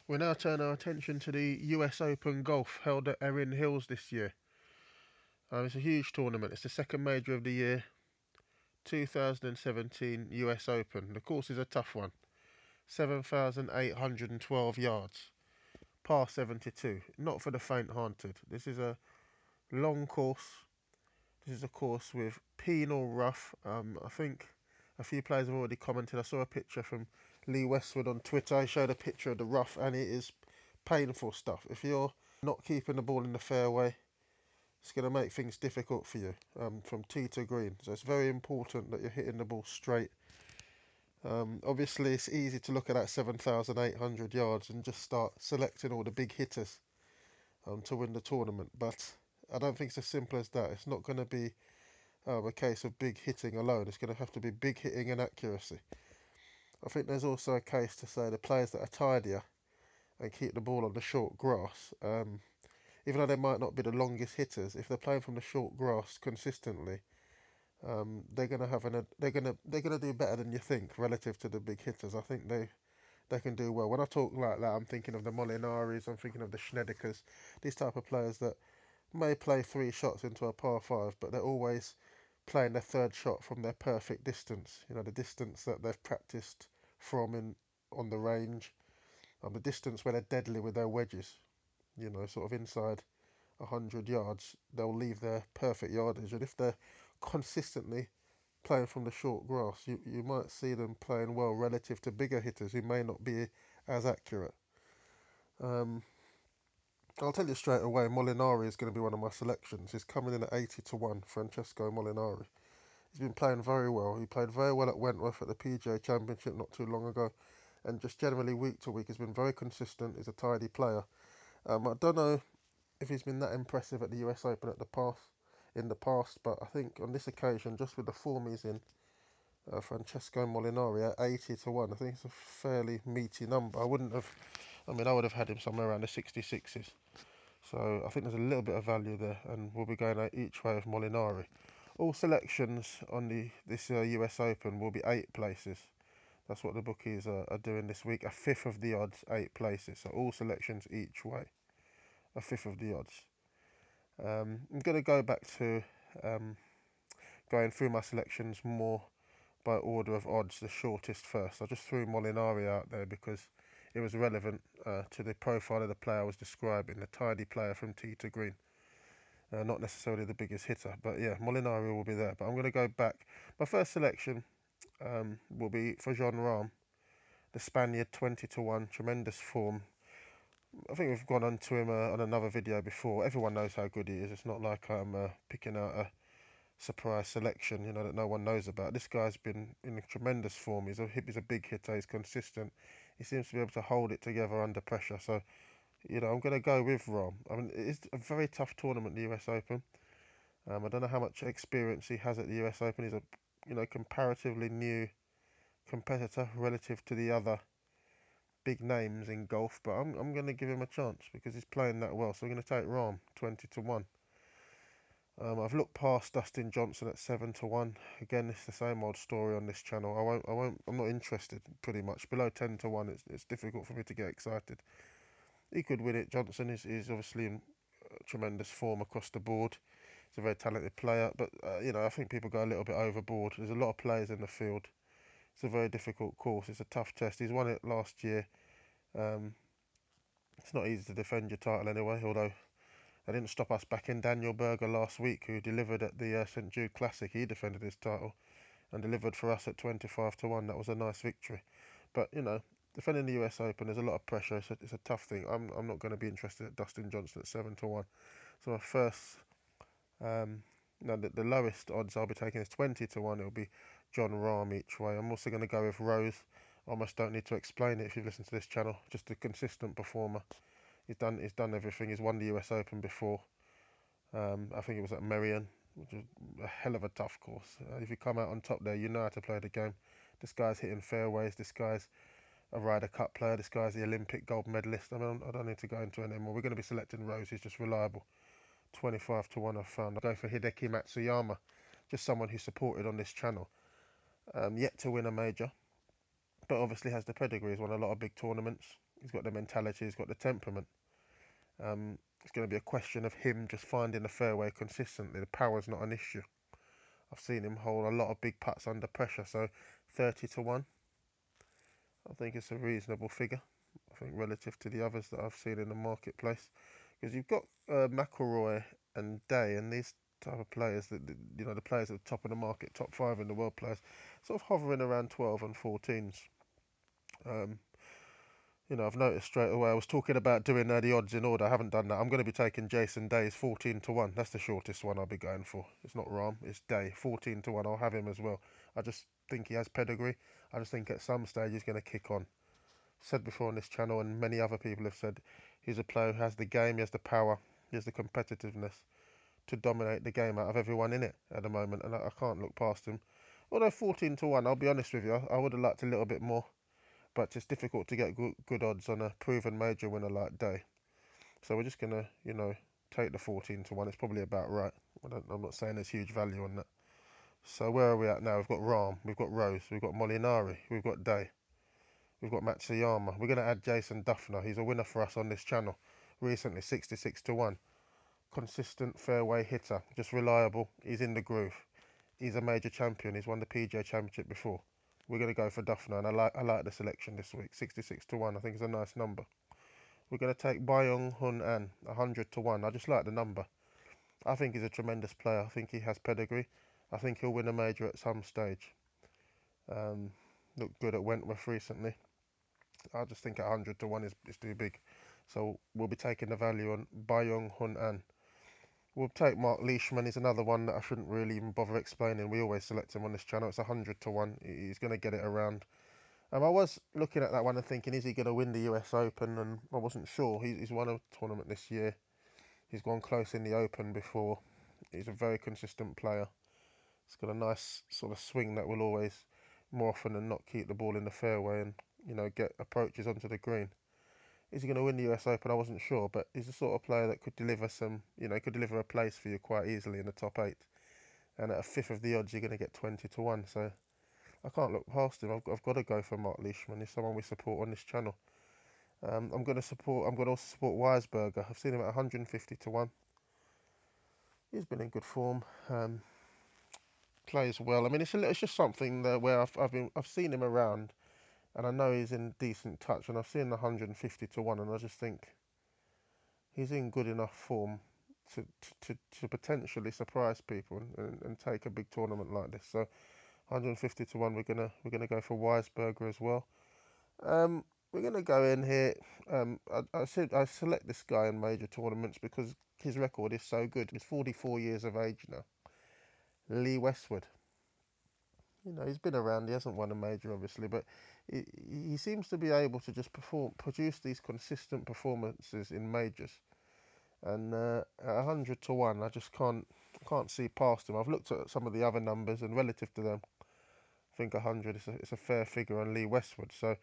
We now turn our attention to the US Open Golf held at Erin Hills this year. It's a huge tournament. It's the second major of the year, 2017 US Open. The course is a tough one, 7,812 yards, par 72. Not for the faint-hearted. This is a long course. This is a course with penal rough. I think a few players have already commented. I saw a picture from Lee Westwood on Twitter. He showed a picture of the rough, and it is painful stuff. If you're not keeping the ball in the fairway, it's going to make things difficult for you from tee to green. So it's very important that you're hitting the ball straight. Obviously, it's easy to look at that 7,800 yards and just start selecting all the big hitters to win the tournament. But I don't think it's as simple as that. It's not going to be a case of big hitting alone. It's going to have to be big hitting and accuracy. I think there's also a case to say the players that are tidier and keep the ball on the short grass, even though they might not be the longest hitters, if they're playing from the short grass consistently, they're gonna have they're gonna do better than you think relative to the big hitters. I think they can do well. When I talk like that, I'm thinking of the Molinaris, I'm thinking of the Schnedekers, these type of players that may play three shots into a par five, but they're always playing their third shot from their perfect distance. You know, the distance that they've practiced from in on the range, the distance where they're deadly with their wedges. You know, sort of inside 100 yards, they'll leave their perfect yardage. And if they're consistently playing from the short grass, you might see them playing well relative to bigger hitters who may not be as accurate. Um, I'll tell you straight away, Molinari is going to be one of my selections. He's coming in at 80 to 1, Francesco Molinari. He's been playing very well. He played very well at Wentworth at the PGA Championship not too long ago, and just generally week to week has been very consistent. He's a tidy player. I don't know if he's been that impressive at the US Open in the past, but I think on this occasion, just with the form he's in, Francesco Molinari at 80 to 1, I think it's a fairly meaty number. I would have had him somewhere around the 66s. So I think there's a little bit of value there, and we'll be going out each way of Molinari. All selections on this US Open will be 8 places. That's what the bookies are doing this week. A fifth of the odds, 8 places. So all selections each way, a fifth of the odds. I'm going to go back to um, going through my selections more by order of odds, the shortest first. I just threw Molinari out there because it was relevant to the profile of the player I was describing, the tidy player from tee to green. Not necessarily the biggest hitter, but yeah, Molinari will be there. But I'm going to go back. My first selection will be for Jon Rahm, the Spaniard, 20 to 1, tremendous form. I think we've gone on to him on another video before. Everyone knows how good he is. It's not like I'm picking out a surprise selection, that no one knows about. This guy's been in tremendous form. He's a big hitter. He's consistent. He seems to be able to hold it together under pressure. So, I'm going to go with Rahm. I mean, it's a very tough tournament, the US Open. I don't know how much experience he has at the US Open. He's a, comparatively new competitor relative to the other big names in golf. But I'm going to give him a chance because he's playing that well. So I'm going to take Rahm 20 to 1. I've looked past Dustin Johnson at 7 to 1. Again, it's the same old story on this channel. I'm not interested pretty much. Below 10 to 1, it's difficult for me to get excited. He could win it. Johnson is obviously in tremendous form across the board. He's a very talented player, but I think people go a little bit overboard. There's a lot of players in the field. It's a very difficult course. It's a tough test. He's won it last year. Um, it's not easy to defend your title anyway, although they didn't stop us backing Daniel Berger last week, who delivered at the St Jude Classic. He defended his title and delivered for us at 25 to 1. That was a nice victory. But, defending the US Open, there's a lot of pressure. It's a tough thing. I'm not going to be interested at Dustin Johnson at 7 to 1. So my first, no, the lowest odds I'll be taking is 20 to 1. It'll be Jon Rahm each way. I'm also going to go with Rose. I almost don't need to explain it if you've listened to this channel. Just a consistent performer. He's done everything. He's won the US Open before. I think it was at Merion, which is a hell of a tough course. If you come out on top there, you know how to play the game. This guy's hitting fairways. This guy's a Ryder Cup player. This guy's the Olympic gold medalist. I mean, I don't need to go into it anymore. We're going to be selecting Rose. He's just reliable. 25 to 1 I've found. I'll go for Hideki Matsuyama, just someone who's supported on this channel. Yet to win a major, but obviously has the pedigree. He's won a lot of big tournaments. He's got the mentality. He's got the temperament. It's going to be a question of him just finding the fairway consistently. The power's not an issue. I've seen him hold a lot of big putts under pressure. So 30 to 1, I think it's a reasonable figure. I think relative to the others that I've seen in the marketplace, because you've got McIlroy and Day and these type of players that the players at the top of the market, top five in the world players, sort of hovering around 12 and 14s. Um, I've noticed straight away. I was talking about doing the odds in order. I haven't done that. I'm going to be taking Jason Day's 14 to 1. That's the shortest one I'll be going for. It's not Rahm, it's Day. 14 to 1. I'll have him as well. I just think he has pedigree. I just think at some stage he's going to kick on. Said before on this channel, and many other people have said, he's a player who has the game, he has the power, he has the competitiveness to dominate the game out of everyone in it at the moment, and I can't look past him. Although 14 to 1, I'll be honest with you, I would have liked a little bit more, but it's difficult to get good odds on a proven major winner like Day. So we're just gonna, take the 14 to 1. It's probably about right. I'm not saying there's huge value on that. So where are we at now? We've got Rahm, we've got Rose, we've got Molinari, we've got Day. We've got Matsuyama. We're going to add Jason Dufner. He's a winner for us on this channel recently, 66 to 1. Consistent fairway hitter, just reliable. He's in the groove. He's a major champion. He's won the PGA Championship before. We're going to go for Dufner, and I like the selection this week. 66 to 1. I think it's a nice number. We're going to take Byung Hun An, 100 to 1. I just like the number. I think he's a tremendous player. I think he has pedigree. I think he'll win a major at some stage. Looked good at Wentworth recently. I just think 100 to 1 is too big. So we'll be taking the value on Byung Hun An. We'll take Mark Leishman. He's another one that I shouldn't really even bother explaining. We always select him on this channel. It's 100 to 1. He's going to get it around. I was looking at that one and thinking, is he going to win the US Open? And I wasn't sure. He's won a tournament this year. He's gone close in the Open before. He's a very consistent player. He's got a nice sort of swing that will always, more often than not, keep the ball in the fairway and get approaches onto the green. Is he going to win the US Open? I wasn't sure, but he's the sort of player that could deliver could deliver a place for you quite easily in the top 8. And at a fifth of the odds, you're going to get 20 to 1. So I can't look past him. I've got to go for Mark Leishman. He's someone we support on this channel. I'm going to also support Weisberger. I've seen him at 150 to 1. He's been in good form. Plays well. I mean, it's just something that where I've seen him around, and I know he's in decent touch, and I've seen 150 to 1, and I just think he's in good enough form to potentially surprise people and take a big tournament like this. So 150 to 1, we're gonna go for Weisberger as well. We're gonna go in here. I select this guy in major tournaments because his record is so good. He's 44 years of age now. Lee Westwood. He's been around. He hasn't won a major, obviously, but he seems to be able to just produce these consistent performances in majors. And at 100 to 1, I just can't see past him. I've looked at some of the other numbers, and relative to them, I think 100 is a fair figure on Lee Westwood. So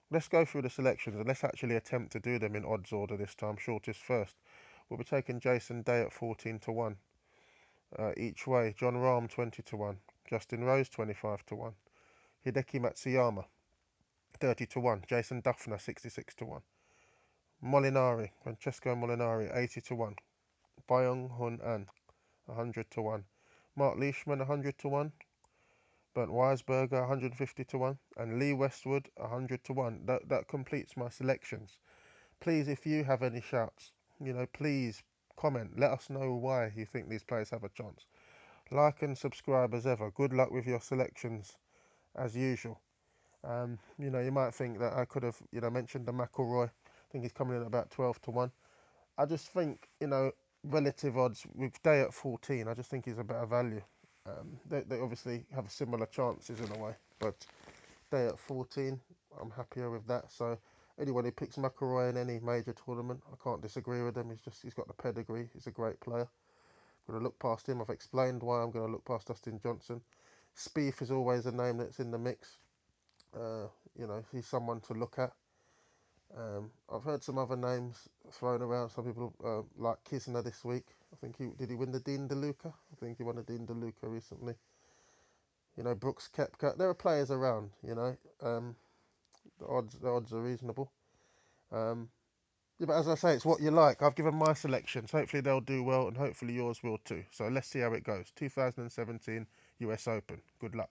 let's go through the selections and let's actually attempt to do them in odds order this time. Shortest first. We'll be taking Jason Day at 14 to 1 each way. Jon Rahm 20 to 1. Justin Rose 25 to 1. Hideki Matsuyama 30 to 1. Jason Dufner 66 to 1. Francesco Molinari 80 to 1. Byung Hun An 100 to 1. Mark Leishman 100 to 1. Bernd Weisberger 150 to 1. And Lee Westwood 100 to 1. That completes my selections. Please, if you have any shouts, please comment. Let us know why you think these players have a chance. Like and subscribe as ever. Good luck with your selections as usual. You might think that I could have, mentioned the McIlroy. I think he's coming in at about 12 to 1. I just think, relative odds with Day at 14, I just think he's a better value. They obviously have similar chances in a way, but Day at 14, I'm happier with that. So anyone who picks McIlroy in any major tournament, I can't disagree with him. He's got the pedigree. He's a great player. I'm going to look past him. I've explained why I'm going to look past Dustin Johnson. Spieth is always a name that's in the mix. He's someone to look at. I've heard some other names thrown around. Some people like Kisner this week. I think did he win the Dean DeLuca? I think he won the Dean DeLuca recently. Brooks Koepka. There are players around. The odds are reasonable. Um, yeah, but as I say, it's what you like. I've given my selections. Hopefully they'll do well, and hopefully yours will too. So let's see how it goes. 2017 US Open. Good luck.